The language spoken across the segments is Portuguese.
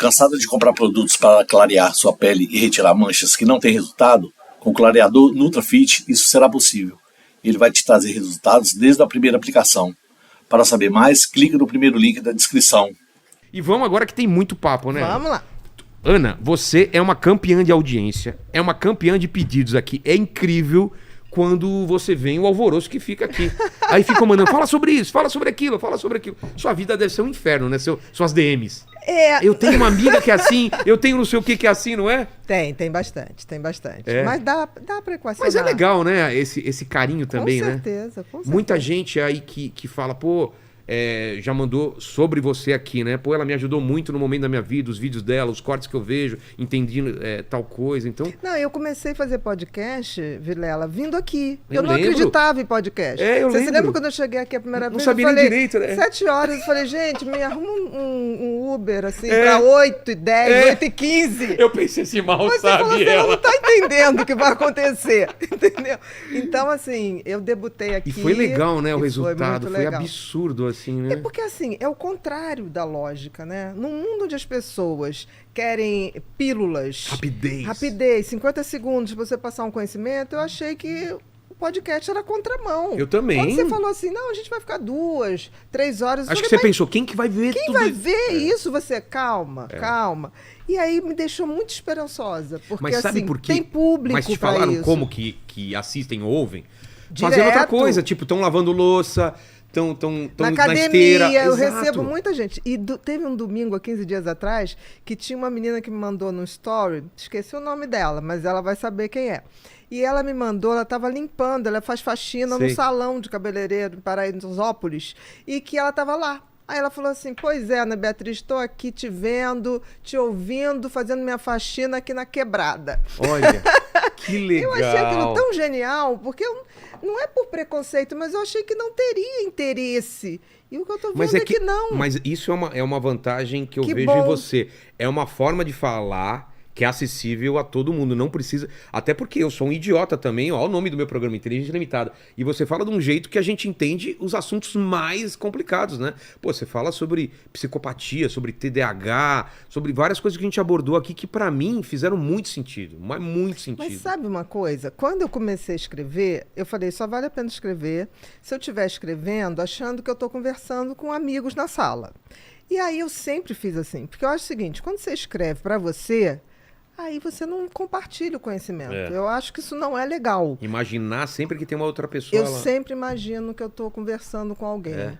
Cansado de comprar produtos para clarear sua pele e retirar manchas que não têm resultado? Com o clareador NutraFit isso será possível. Ele vai te trazer resultados desde a primeira aplicação. Para saber mais, clique no primeiro link da descrição. E vamos agora que tem muito papo, né? Vamos lá. Ana, você é uma campeã de audiência, é uma campeã de pedidos aqui. É incrível quando você vem o alvoroço que fica aqui. Aí ficam mandando, fala sobre isso, fala sobre aquilo, fala sobre aquilo. Sua vida deve ser um inferno, né? Suas DMs. Eu tenho uma amiga que é assim, eu tenho não sei o que é assim, não é? Tem bastante. É. Mas dá pra equacionar. Mas é legal, né? Esse carinho também, com né? certeza. Muita gente aí que fala, pô, já mandou sobre você aqui, né? Pô, ela me ajudou muito no momento da minha vida, os vídeos dela, os cortes que eu vejo, entendi tal coisa, então... Não, eu comecei a fazer podcast, Vilela, vindo aqui. Eu não lembro. acreditava em podcast. Você se lembra quando eu cheguei aqui a primeira vez? Não sabia eu nem falei, direito, né? 7 horas, eu falei, gente, me arruma um Uber, assim, pra 8h10, 8h15. Eu pensei assim, mal Você sabe falou, você ela. não tá entendendo o que vai acontecer, entendeu? Então, assim, eu debutei aqui. E foi legal, né, o resultado, foi legal. absurdo, assim, né? É porque, assim, é o contrário da lógica, né? Num mundo onde as pessoas querem pílulas... Rapidez, 50 segundos pra você passar um conhecimento, eu achei que o podcast era contramão. Eu também. Quando você falou assim, não, a gente vai ficar 2, 3 horas... Acho que você pensou, quem que vai ver Quem tudo vai isso? ver isso? Você, calma. E aí me deixou muito esperançosa, porque, Mas sabe assim, por quê? tem público Mas te pra falaram isso. como que assistem ou ouvem? Direto. Fazendo outra coisa, tipo, estão lavando louça, estão na na esteira. academia, eu Exato. recebo muita gente. E teve um domingo, há 15 dias atrás, que tinha uma menina que me mandou no story, esqueci o nome dela, mas ela vai saber quem é. E ela me mandou, ela estava limpando, ela faz faxina no salão de cabeleireiro em Paraisópolis, e que ela estava lá. Aí ela falou assim, pois é, Ana Beatriz, estou aqui te vendo, te ouvindo, fazendo minha faxina aqui na quebrada. Olha, que legal. Eu achei aquilo tão genial, porque não é por preconceito, mas eu achei que não teria interesse. E o que eu tô vendo é que não. Mas isso é uma vantagem que eu Que vejo bom. em você. É uma forma de falar que é acessível a todo mundo, não precisa... Até porque eu sou um idiota também, ó, o nome do meu programa, Inteligência Limitada. E você fala de um jeito que a gente entende os assuntos mais complicados, né? Pô, você fala sobre psicopatia, sobre TDAH, sobre várias coisas que a gente abordou aqui que pra mim fizeram muito sentido, mas muito sentido. Mas sabe uma coisa? Quando eu comecei a escrever, eu falei, só vale a pena escrever se eu estiver escrevendo achando que eu estou conversando com amigos na sala. E aí eu sempre fiz assim, porque eu acho o seguinte, quando você escreve para você, aí você não compartilha o conhecimento. Eu acho que isso não é legal. Imaginar sempre que tem uma outra pessoa Eu lá. sempre imagino que eu estou conversando com alguém.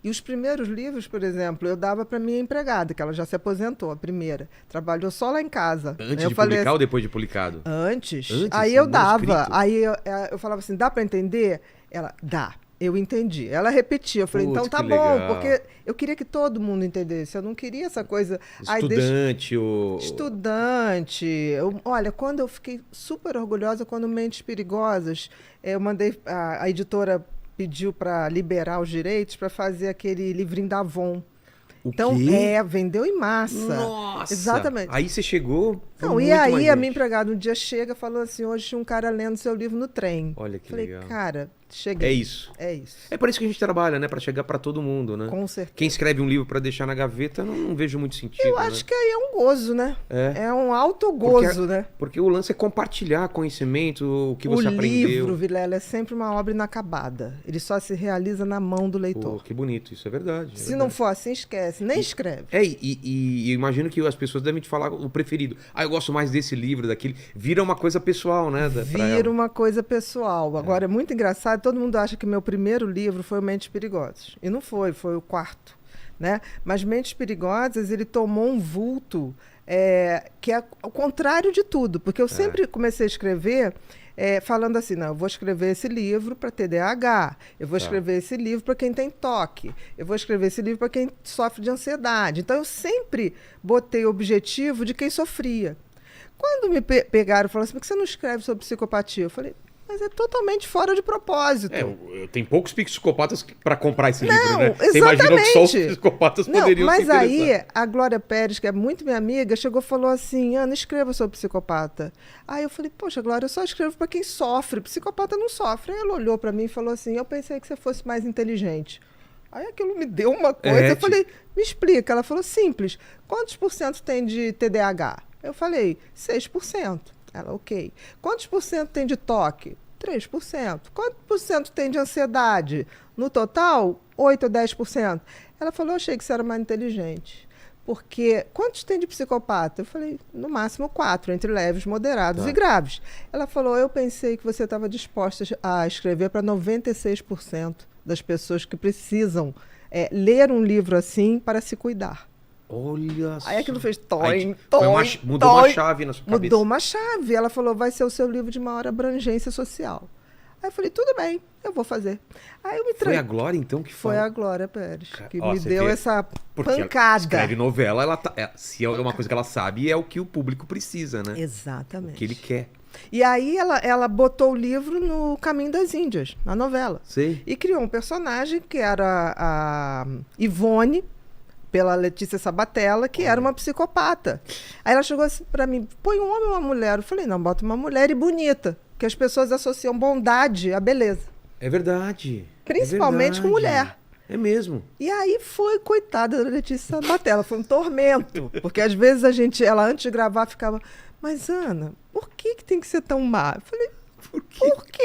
E os primeiros livros, por exemplo, eu dava para minha empregada, que ela já se aposentou, a primeira. Trabalhou só lá em casa. Antes de publicar ou depois de publicado? Antes. Aí eu dava. Aí eu falava assim, dá para entender? Ela, dá. Eu entendi. Ela repetia. Eu falei, então tá bom, legal. porque eu queria que todo mundo entendesse. Eu não queria essa coisa... Estudante. Olha, quando eu fiquei super orgulhosa, quando Mentes Perigosas, eu mandei... A editora pediu para liberar os direitos para fazer aquele livrinho da Avon. Então, vendeu em massa. Nossa! Exatamente. Aí você chegou... Não, e aí a minha empregada um dia chega e falou assim, hoje tinha um cara lendo seu livro no trem. Olha que Falei, legal. cara, cheguei. É isso. É isso. É para isso que a gente trabalha, né? Para chegar para todo mundo, né? Com certeza. Quem escreve um livro para deixar na gaveta, não vejo muito sentido. Eu acho que aí é um gozo, né? É um alto gozo, né? Porque o lance é compartilhar conhecimento, o que você aprendeu. O livro, Vilela, é sempre uma obra inacabada. Ele só se realiza na mão do leitor. Pô, que bonito, isso é verdade. Se não for assim, esquece, nem escreve. E eu imagino que as pessoas devem te falar o preferido. Eu gosto mais desse livro, daquele. Vira uma coisa pessoal, né? Vira uma coisa pessoal. Agora, é muito engraçado, todo mundo acha que meu primeiro livro foi o Mentes Perigosas. E não foi, foi o quarto. Né? Mas Mentes Perigosas, ele tomou um vulto que é o contrário de tudo. Porque eu sempre comecei a escrever falando assim, não, eu vou escrever esse livro para TDAH, eu vou escrever esse livro para quem tem toque, eu vou escrever esse livro para quem sofre de ansiedade. Então, eu sempre botei o objetivo de quem sofria. Quando me pegaram e falaram assim, por que você não escreve sobre psicopatia? Eu falei, mas é totalmente fora de propósito. Tem poucos psicopatas para comprar esse livro, né? Exatamente. Você imaginou que só os psicopatas poderiam mas se interessar. aí, a Glória Pérez, que é muito minha amiga, chegou e falou assim, Ana, escreva sobre psicopata. Aí eu falei, poxa, Glória, eu só escrevo para quem sofre. Psicopata não sofre. Aí ela olhou para mim e falou assim, eu pensei que você fosse mais inteligente. Aí aquilo me deu uma coisa, eu falei, me explica. Ela falou, simples, quantos por cento tem de TDAH? Eu falei, 6%. Ela, ok. Quantos por cento tem de toque? 3%. Quantos por cento tem de ansiedade? No total, 8 ou 10%. Ela falou, eu achei que você era mais inteligente. Porque quantos tem de psicopata? Eu falei, no máximo 4, entre leves, moderados e graves. Ela falou, eu pensei que você estava disposta a escrever para 96% das pessoas que precisam ler um livro assim para se cuidar. Olha só. Aí aquilo fez mudou uma chave na sua cabeça. Mudou uma chave. Ela falou, vai ser o seu livro de maior abrangência social. Aí eu falei, tudo bem, eu vou fazer. Aí eu me Foi a Glória, então, que Foi falou? a Glória Pérez, que Ó, me você deu vê, essa porque pancada. ela escreve novela, ela se é uma coisa que ela sabe, é o que o público precisa, né? Exatamente. O que ele quer. E aí ela botou o livro no Caminho das Índias, na novela. Sei. E criou um personagem que era a Ivone, pela Letícia Sabatella, que era uma psicopata. Aí ela chegou assim pra mim, põe um homem ou uma mulher? Eu falei, não, bota uma mulher e bonita, que as pessoas associam bondade à beleza. É verdade. Principalmente com mulher. É mesmo. E aí foi, coitada da Letícia Sabatella, foi um tormento. Porque às vezes ela antes de gravar ficava, mas Ana, por que tem que ser tão má? Eu falei, porque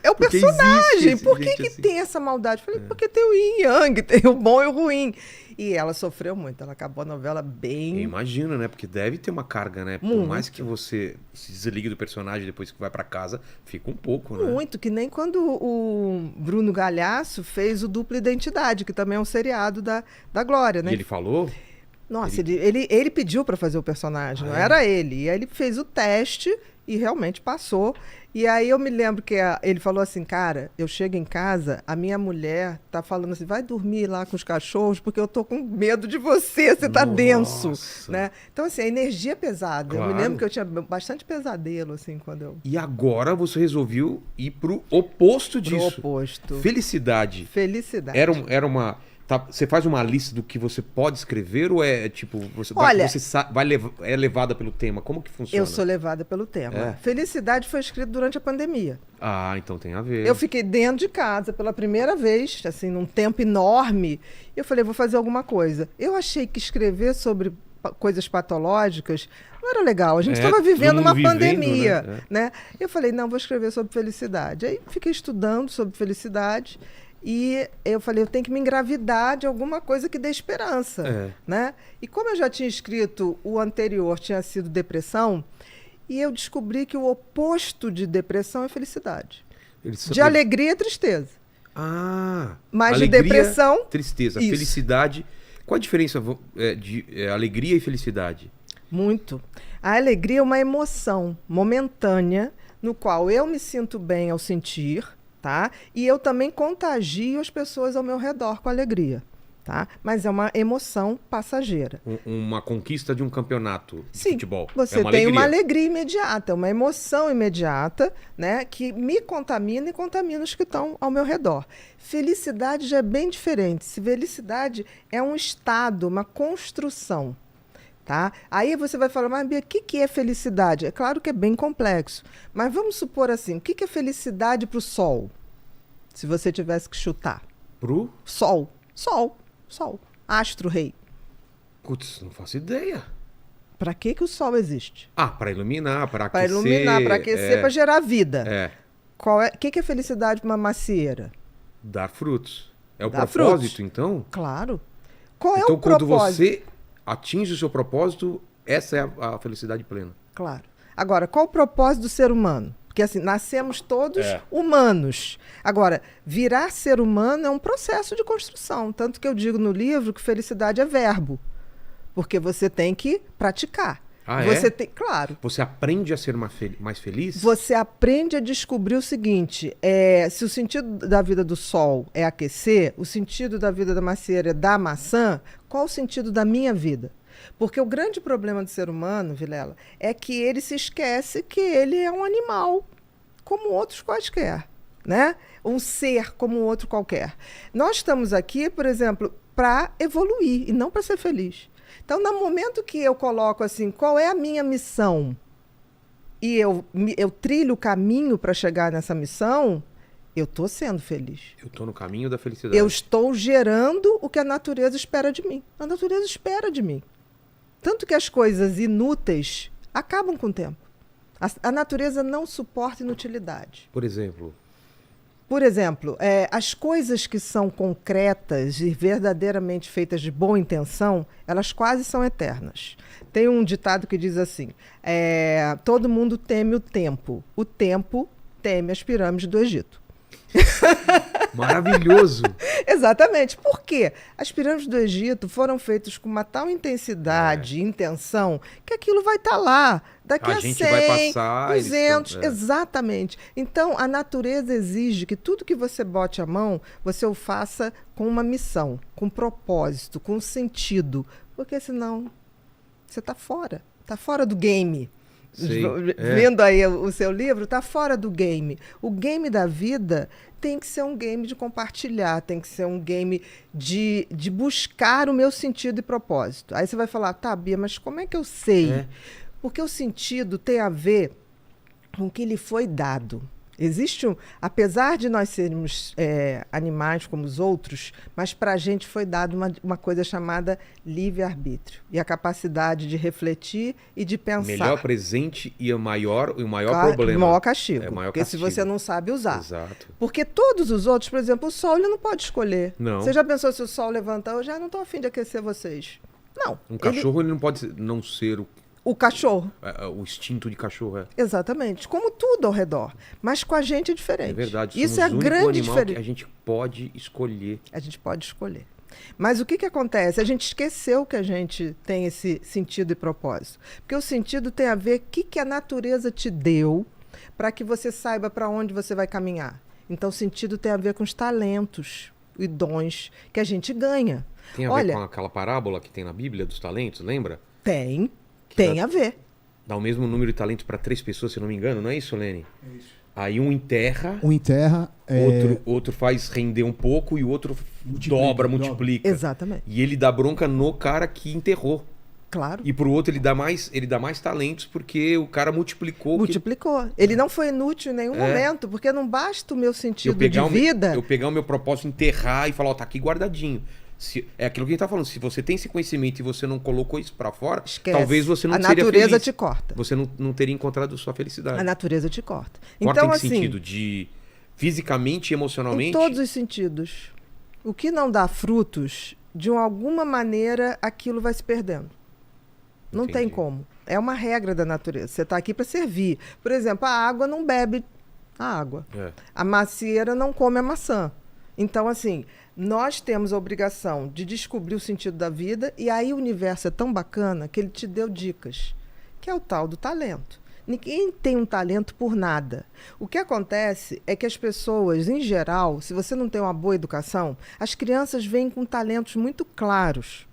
é o Porque personagem, existe por que gente assim. tem essa maldade? Eu falei, porque tem o yin e yang, tem o bom e o ruim. E ela sofreu muito, ela acabou a novela bem... Eu imagino, né? Porque deve ter uma carga, né? Por Muito. mais que você se desligue do personagem depois que vai pra casa, fica um pouco, né? Muito, que nem quando o Bruno Galhaço fez o Dupla Identidade, que também é um seriado da Glória, né? E ele falou? Nossa, ele pediu para fazer o personagem, não era ele. E aí ele fez o teste e realmente passou. E aí eu me lembro que ele falou assim, cara, eu chego em casa, a minha mulher tá falando assim, vai dormir lá com os cachorros, porque eu tô com medo de você tá denso, né? Então, assim, a energia é pesada. Claro. Eu me lembro que eu tinha bastante pesadelo, assim, quando eu... E agora você resolveu ir pro oposto disso. Pro oposto. Felicidade. Felicidade. Era uma... você faz uma lista do que você pode escrever ou é tipo, Olha, é levada pelo tema? Como que funciona? Eu sou levada pelo tema. É. Felicidade foi escrito durante a pandemia. Ah, então tem a ver. Eu fiquei dentro de casa pela primeira vez, assim, num tempo enorme. Eu falei, vou fazer alguma coisa. Eu achei que escrever sobre coisas patológicas não era legal. A gente estava vivendo uma pandemia, né? Eu falei, não, vou escrever sobre felicidade. Aí fiquei estudando sobre felicidade. E eu falei, eu tenho que me engravidar de alguma coisa que dê esperança, né? E como eu já tinha escrito, o anterior tinha sido depressão, e eu descobri que o oposto de depressão é felicidade. De alegria é tristeza. Ah! Mas alegria, de depressão... Tristeza. Isso. Felicidade... Qual a diferença de alegria e felicidade? Muito. A alegria é uma emoção momentânea, no qual eu me sinto bem ao sentir... Tá? E eu também contagio as pessoas ao meu redor com alegria. Tá? Mas é uma emoção passageira. Uma conquista de um campeonato de Sim, futebol. Você tem uma alegria imediata, uma emoção imediata, né, que me contamina e contamina os que estão ao meu redor. Felicidade já é bem diferente. Felicidade é um estado, uma construção. Tá? Aí você vai falar, mas Bia, o que é felicidade? É claro que é bem complexo, mas vamos supor assim, o que é felicidade para o Sol? Se você tivesse que chutar. Pro? Sol. Astro-rei. Putz, não faço ideia. Para que o Sol existe? Ah, para iluminar, para aquecer. Para iluminar, para aquecer, para gerar vida. É. O que é felicidade para uma macieira? Dar frutos. É o Dar propósito, frutos. Então? Claro. Qual é então, o propósito? Quando você atinge o seu propósito, essa é a felicidade plena. Claro. Agora, qual o propósito do ser humano? Porque assim, nascemos todos humanos. Agora, virar ser humano é um processo de construção. Tanto que eu digo no livro que felicidade é verbo. Porque você tem que praticar. Ah, você tem, claro. Você aprende a ser mais feliz? Você aprende a descobrir o seguinte, se o sentido da vida do sol é aquecer, o sentido da vida da macieira é dar maçã, qual o sentido da minha vida? Porque o grande problema do ser humano, Vilela, é que ele se esquece que ele é um animal, como outros quaisquer, né? Um ser como outro qualquer. Nós estamos aqui, por exemplo, para evoluir e não para ser feliz. Então, no momento que eu coloco assim, qual é a minha missão? E eu trilho o caminho para chegar nessa missão, Eu estou sendo feliz. Eu estou no caminho da felicidade. Eu estou gerando o que a natureza espera de mim. A natureza espera de mim. Tanto que as coisas inúteis acabam com o tempo. A natureza não suporta inutilidade. Por exemplo, as coisas que são concretas e verdadeiramente feitas de boa intenção, elas quase são eternas. Tem um ditado que diz assim, todo mundo teme o tempo teme as pirâmides do Egito. maravilhoso. Exatamente. Por quê? As pirâmides do Egito foram feitas com uma tal intensidade e intenção que aquilo vai estar lá daqui a 100, vai passar, 200. Exatamente. Então, a natureza exige que tudo que você bote a mão, você o faça com uma missão, com propósito, com sentido. Porque senão você está fora. Está fora do game. Vendo aí o seu livro, está fora do game. O game da vida tem que ser um game de compartilhar, tem que ser um game de buscar o meu sentido e propósito. Aí você vai falar, tá, Bia, mas como é que eu sei? Porque o sentido tem a ver com o que lhe foi dado. Existe apesar de nós sermos animais como os outros, mas para a gente foi dado uma coisa chamada livre-arbítrio. E a capacidade de refletir e de pensar. Melhor presente e o maior problema. O maior castigo. Maior porque castigo. Se você não sabe usar. Exato. Porque todos os outros, por exemplo, o sol ele não pode escolher. Não. Você já pensou se o sol levantar? Eu já não estou a fim de aquecer vocês. Não. Um cachorro ele não pode não ser o cachorro. O instinto de cachorro. Exatamente. Como tudo ao redor. Mas com a gente é diferente. É verdade. Isso é a grande diferença. Que a gente pode escolher. A gente pode escolher. Mas o que acontece? A gente esqueceu que a gente tem esse sentido e propósito. Porque o sentido tem a ver com o que a natureza te deu para que você saiba para onde você vai caminhar. Então, o sentido tem a ver com os talentos e dons que a gente ganha. Tem a ver com aquela parábola que tem na Bíblia dos talentos, lembra? Tem a ver. Dá o mesmo número de talentos para 3 pessoas, se não me engano, não é isso, Lene? É isso. Aí um enterra, outro faz render um pouco e o outro multiplica. Exatamente. E ele dá bronca no cara que enterrou. Claro. E pro outro ele dá mais talentos porque o cara multiplicou. Ele não foi inútil em nenhum momento, porque não basta o meu sentido de vida. Eu pegar o meu propósito, enterrar e falar, tá aqui guardadinho. É aquilo que a gente tá falando, se você tem esse conhecimento e você não colocou isso pra fora, esquece. Talvez você não seria feliz. A natureza te corta. Você não teria encontrado sua felicidade. A natureza te corta. Corta então, em que assim, sentido? De fisicamente e emocionalmente? Em todos os sentidos. O que não dá frutos, de alguma maneira, aquilo vai se perdendo. Não Entendi. tem como. É uma regra da natureza. Você está aqui para servir. Por exemplo, a água não bebe a água. A macieira não come a maçã. Então, assim, nós temos a obrigação de descobrir o sentido da vida e aí o universo é tão bacana que ele te deu dicas, que é o tal do talento. Ninguém tem um talento por nada. O que acontece é que as pessoas, em geral, se você não tem uma boa educação, as crianças vêm com talentos muito claros.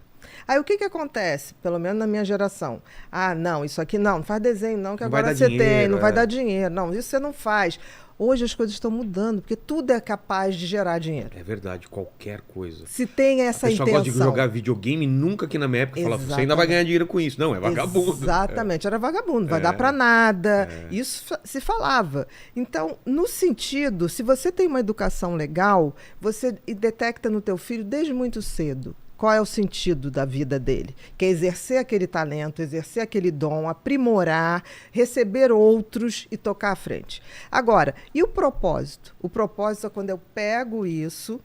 Aí o que acontece? Pelo menos na minha geração. Ah, não, isso aqui não faz desenho não, que agora você tem, não vai dar dinheiro. Não, isso você não faz. Hoje as coisas estão mudando, porque tudo é capaz de gerar dinheiro. É verdade, qualquer coisa. Se tem essa intenção. A pessoa gosta de jogar videogame, nunca que na minha época falava, você ainda vai ganhar dinheiro com isso. Não, é vagabundo. Exatamente, era vagabundo, não vai dar pra nada. Isso se falava. Então, no sentido, se você tem uma educação legal, você detecta no teu filho desde muito cedo. Qual é o sentido da vida dele? Que é exercer aquele talento, exercer aquele dom, aprimorar, receber outros e tocar à frente. Agora, e o propósito? O propósito é quando eu pego isso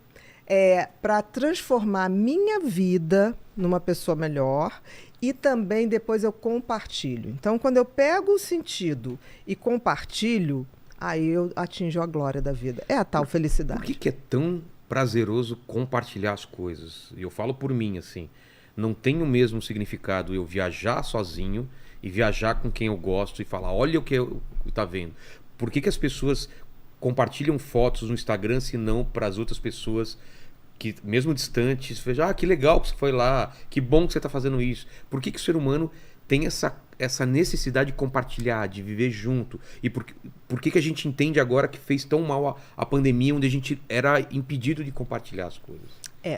para transformar a minha vida numa pessoa melhor e também depois eu compartilho. Então, quando eu pego o sentido e compartilho, aí eu atinjo a glória da vida. É a tal felicidade. Por que é tão prazeroso compartilhar as coisas? Eu falo por mim, assim, não tem o mesmo significado eu viajar sozinho e viajar com quem eu gosto e falar, olha o que eu tá vendo. Por que as pessoas compartilham fotos no Instagram se não para as outras pessoas que, mesmo distantes, vejam, que legal que você foi lá, que bom que você está fazendo isso. Por que o ser humano tem essa necessidade de compartilhar, de viver junto? E por que a gente entende agora que fez tão mal a pandemia, onde a gente era impedido de compartilhar as coisas?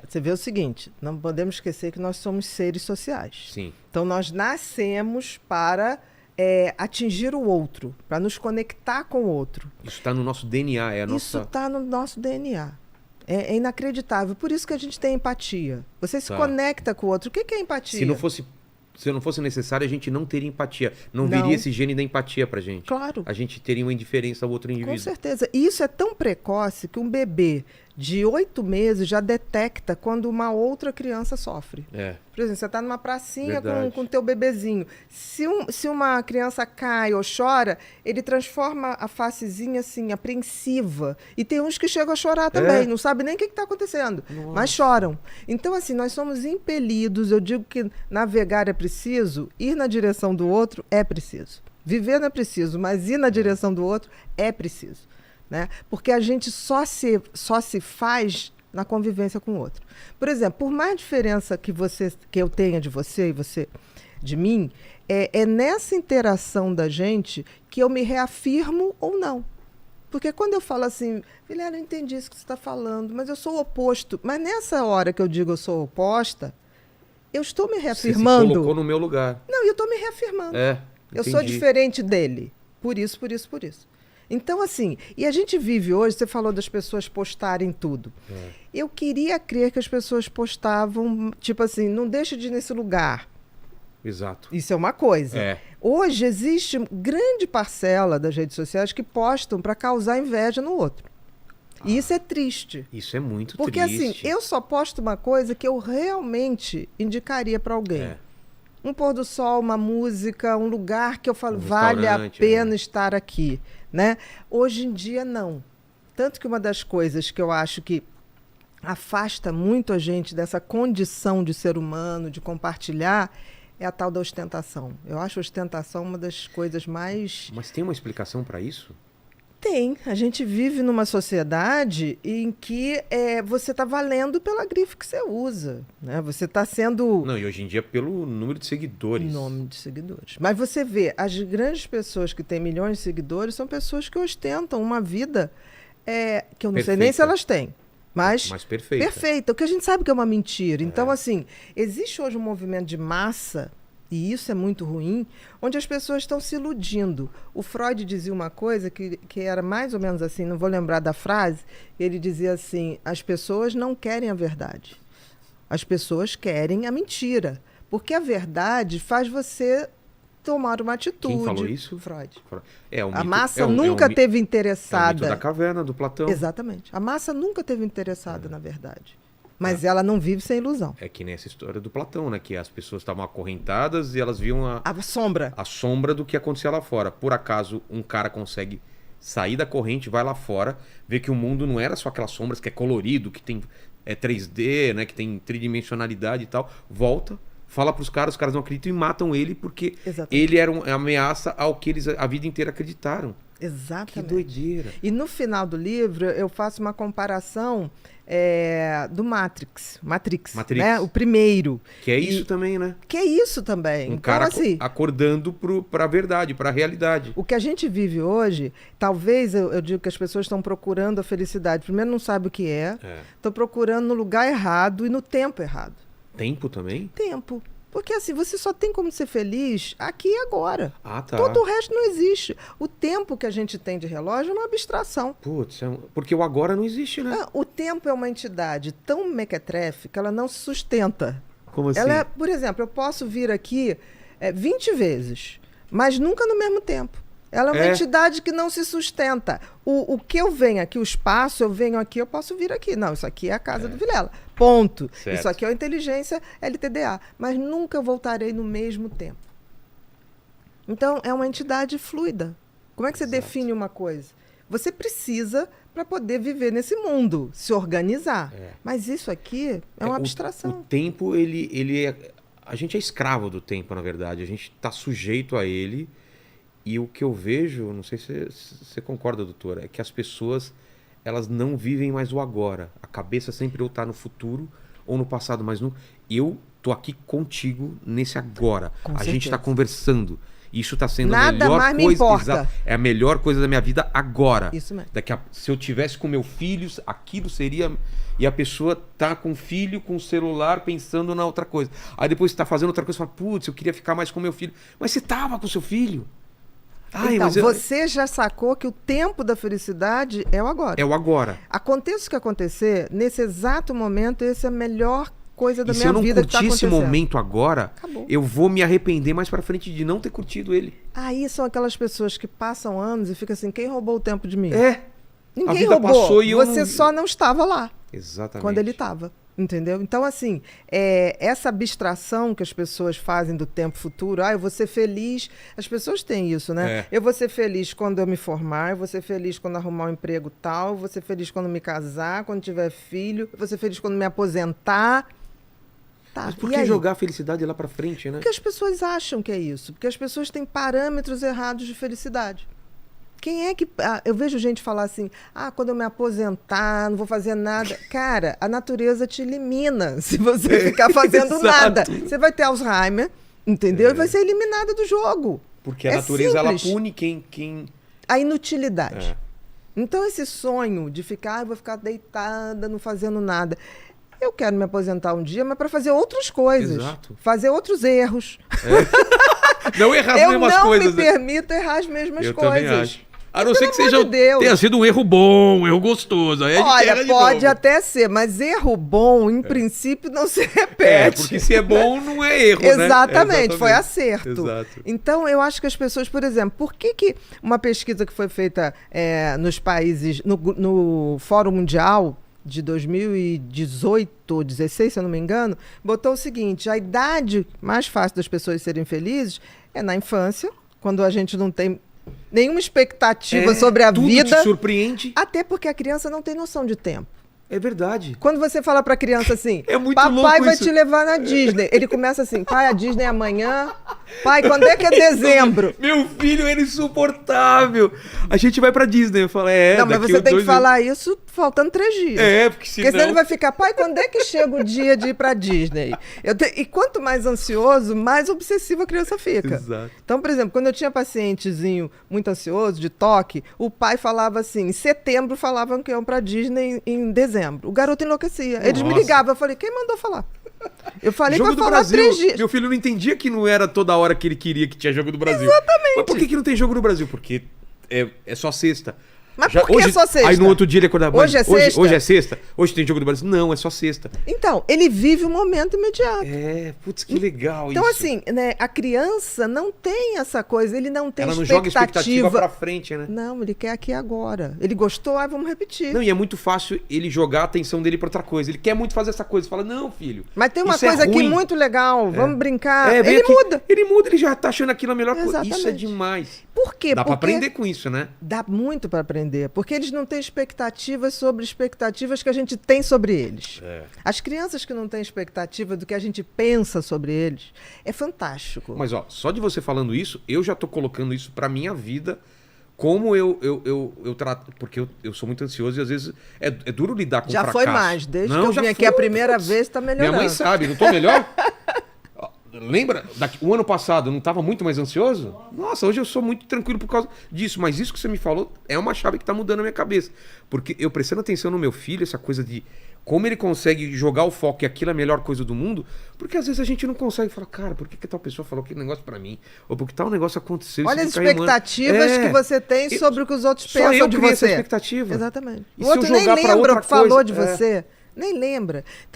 Você vê o seguinte, não podemos esquecer que nós somos seres sociais. Sim. Então nós nascemos para atingir o outro, para nos conectar com o outro. Isso está no nosso DNA, é a Isso nossa... está no nosso DNA. É inacreditável. Por isso que a gente tem empatia. Você se conecta com o outro. O que é empatia? Se não fosse necessário, a gente não teria empatia. Não Não. viria esse gene da empatia pra gente. Claro. A gente teria uma indiferença ao outro indivíduo. Com certeza. E isso é tão precoce que um bebê de 8 meses já detecta quando uma outra criança sofre. É. Por exemplo, você está numa pracinha Verdade. com o teu bebezinho. Se uma criança cai ou chora, ele transforma a facezinha assim, apreensiva. E tem uns que chegam a chorar também, não sabe nem o que está acontecendo, mas choram. Então, assim, nós somos impelidos. Eu digo que navegar é preciso, ir na direção do outro é preciso. Viver não é preciso, mas ir na direção do outro é preciso. Né? Porque a gente só se faz na convivência com o outro. Por exemplo, por mais diferença que eu tenha de você e você de mim, é nessa interação da gente que eu me reafirmo ou não. Porque quando eu falo assim, Vilela, eu entendi isso que você está falando, mas eu sou o oposto. Mas nessa hora que eu digo eu sou oposta, eu estou me reafirmando. Você se colocou no meu lugar. Não, eu estou me reafirmando. Eu sou Entendi. diferente dele. Por isso, por isso, por isso. Então, assim, e a gente vive hoje, você falou das pessoas postarem tudo. Eu queria crer que as pessoas postavam, tipo assim, não deixa de ir nesse lugar. Exato. Isso é uma coisa. Hoje existe grande parcela das redes sociais que postam para causar inveja no outro. E isso é triste. Isso é muito porque, triste. Porque assim, eu só posto uma coisa que eu realmente indicaria para alguém. Um pôr do sol, uma música, um lugar que eu falo, vale a pena estar aqui. Né? Hoje em dia, não. Tanto que uma das coisas que eu acho que afasta muito a gente dessa condição de ser humano, de compartilhar, é a tal da ostentação. Eu acho a ostentação uma das coisas mais... Mas tem uma explicação para isso? Tem. A gente vive numa sociedade em que você está valendo pela grife que você usa. Né? Você está sendo... Não, e hoje em dia pelo número de seguidores. Nome de seguidores. Mas você vê, as grandes pessoas que têm milhões de seguidores são pessoas que ostentam uma vida que eu não sei nem se elas têm. Mas perfeita. Perfeita. O que a gente sabe que é uma mentira. Então, assim, existe hoje um movimento de massa... E isso é muito ruim, onde as pessoas estão se iludindo. O Freud dizia uma coisa que era mais ou menos assim, não vou lembrar da frase, ele dizia assim, as pessoas não querem a verdade. As pessoas querem a mentira. Porque a verdade faz você tomar uma atitude. Quem falou isso? Freud. A massa nunca teve interessada... É o mito da caverna, do Platão. Exatamente. A massa nunca teve interessada na verdade. Mas ela não vive sem ilusão. É que nessa história do Platão, né? Que as pessoas estavam acorrentadas e elas viam a sombra. A sombra do que acontecia lá fora. Por acaso, um cara consegue sair da corrente, vai lá fora, vê que o mundo não era só aquelas sombras que é colorido, que tem 3D, né? Que tem tridimensionalidade e tal. Volta, fala pros caras, os caras não acreditam e matam ele porque ele era uma ameaça ao que eles a vida inteira acreditaram. Exatamente. Que doideira. E no final do livro eu faço uma comparação do Matrix, né? O primeiro. Que é isso também, né? Que é isso também. Um então, cara assim, acordando para a verdade, para a realidade. O que a gente vive hoje, talvez eu digo que as pessoas estão procurando a felicidade. Primeiro não sabem o que estão procurando no lugar errado e no tempo errado. Tempo também? Tempo. Porque assim, você só tem como ser feliz aqui e agora. Ah, tá. Todo o resto não existe. O tempo que a gente tem de relógio é uma abstração. Putz, porque o agora não existe, né? O tempo é uma entidade tão mequetrefe que ela não se sustenta. Como assim? Ela por exemplo, eu posso vir aqui 20 vezes, mas nunca no mesmo tempo. Ela é uma entidade que não se sustenta. O que eu venho aqui, o espaço, eu venho aqui, eu posso vir aqui. Não, isso aqui é a casa do Vilela. Ponto. Certo. Isso aqui é a inteligência LTDA. Mas nunca voltarei no mesmo tempo. Então, é uma entidade fluida. Como é que você define uma coisa? Você precisa para poder viver nesse mundo, se organizar. Mas isso aqui é uma abstração. O tempo, ele é... A gente é escravo do tempo, na verdade. A gente está sujeito a ele. E o que eu vejo, não sei se você concorda, doutora, é que as pessoas, elas não vivem mais o agora. A cabeça sempre ou está no futuro ou no passado, mas eu tô aqui contigo nesse agora. A gente está conversando. Isso tá sendo Nada a melhor mais me coisa. importa. É a melhor coisa da minha vida agora. Isso mesmo. Se eu tivesse com meu filho, aquilo seria. E a pessoa tá com o filho, com o celular, pensando na outra coisa. Aí depois você tá fazendo outra coisa e fala, putz, eu queria ficar mais com meu filho. Mas você tava com seu filho. Ai, então, mas eu... você já sacou que o tempo da felicidade é o agora. É o agora. Aconteça o que acontecer, nesse exato momento, essa é a melhor coisa da E se minha eu não vida que tá curtir esse acontecendo. momento agora, Acabou. eu vou me arrepender mais pra frente de não ter curtido ele. Aí são aquelas pessoas que passam anos e ficam assim, quem roubou o tempo de mim? É. Ninguém a vida roubou, passou e eu você não... só não estava lá. Exatamente. Quando ele estava, entendeu? Então, assim, essa abstração que as pessoas fazem do tempo futuro, eu vou ser feliz, as pessoas têm isso, né? É. Eu vou ser feliz quando eu me formar, eu vou ser feliz quando arrumar um emprego tal, eu vou ser feliz quando me casar, quando tiver filho, eu vou ser feliz quando me aposentar. Tá, Mas por e que aí? jogar a felicidade lá pra frente, né? Porque as pessoas acham que é isso, porque as pessoas têm parâmetros errados de felicidade. Quem é que... eu vejo gente falar assim, quando eu me aposentar, não vou fazer nada. Cara, a natureza te elimina se você ficar fazendo Exato. nada. Você vai ter Alzheimer, entendeu? E vai ser eliminada do jogo. Porque a É natureza, simples. ela pune quem... A inutilidade. É. Então, esse sonho de ficar, eu vou ficar deitada, não fazendo nada. Eu quero me aposentar um dia, mas para fazer outras coisas. Exato. Fazer outros erros. Não errar as Eu mesmas não coisas. me permito errar as mesmas Eu coisas. também acho. A não ser que Pelo amor seja, de Deus. tenha sido um erro bom, um erro gostoso. Aí a gente erra Olha, de pode novo. até ser, mas erro bom, em princípio, não se É, repete. porque se é bom, não é erro, né? Exatamente, foi acerto. Exato. Então, eu acho que as pessoas, por exemplo, por que uma pesquisa que foi feita nos países, no Fórum Mundial de 2018 ou 16, se eu não me engano, botou o seguinte, a idade mais fácil das pessoas serem felizes é na infância, quando a gente não tem nenhuma expectativa sobre a tudo vida. te surpreende. Até porque a criança não tem noção de tempo. É verdade. Quando você fala pra criança assim, É muito papai louco vai isso. te levar na Disney. Ele começa assim, pai, a Disney é amanhã. Pai, quando é que é dezembro? Meu filho era insuportável. A gente vai pra Disney. Eu falo, Não, mas daqui você tem que 2 falar isso faltando 3 dias. porque Porque senão ele vai ficar, pai, quando é que chega o dia de ir pra Disney? E quanto mais ansioso, mais obsessivo a criança fica. Exato. Então, por exemplo, quando eu tinha pacientezinho muito ansioso, de toque, o pai falava assim, em setembro falavam que iam pra Disney em dezembro. O garoto enlouquecia. Eles me Nossa. ligavam, eu falei, quem mandou falar? Eu falei Jogo pra do falar Brasil. 3 dias. Meu filho não entendia que não era toda hora que ele queria que tinha jogo do Brasil. Exatamente. Mas por que não tem jogo do Brasil? Porque é só sexta. Mas por que hoje, é só sexta? Aí no outro dia ele acordava. Hoje é sexta? Hoje é sexta? Hoje tem jogo do Brasil? Não, é só sexta. Então, ele vive o momento imediato. Putz, que legal Então, isso. assim, né, a criança não tem essa coisa, ele não tem Ela não joga expectativa pra frente, né? Não, ele quer aqui agora. Ele gostou, vamos repetir. Não, e é muito fácil ele jogar a atenção dele pra outra coisa. Ele quer muito fazer essa coisa. Fala, não, filho. Mas tem uma isso é coisa aqui ruim. muito legal, vamos brincar. Vem Ele aqui. muda. Ele muda, ele já tá achando aquilo a melhor coisa. Isso é Exatamente. demais. Por quê? Dá pra Porque aprender com isso, né? dá muito para aprender, porque eles não têm expectativas sobre expectativas que a gente tem sobre eles. As crianças que não têm expectativa do que a gente pensa sobre eles, é fantástico. Mas, ó, só de você falando isso, eu já tô colocando isso pra minha vida, como eu trato. Porque eu sou muito ansioso e às vezes é duro lidar com Já fracasso. foi mais, desde Não, que eu já vim aqui foi. a primeira Putz, vez, tá melhorando. Minha mãe sabe, não tô melhor? Lembra? O ano passado eu não estava muito mais ansioso? Nossa, hoje eu sou muito tranquilo por causa disso. Mas isso que você me falou é uma chave que está mudando na minha cabeça. Porque eu prestando atenção no meu filho, essa coisa de como ele consegue jogar o foco e aquilo é a melhor coisa do mundo, porque às vezes a gente não consegue falar, cara, por que tal pessoa falou aquele negócio pra mim? Ou porque tal negócio aconteceu. Olha as isso fica remando. expectativas que você tem sobre o que os outros Só pensam eu de criei essa você. expectativa. Exatamente. E O se eu outro nem jogar pra lembra o outra que falou coisa? de você. Nem lembra. Então,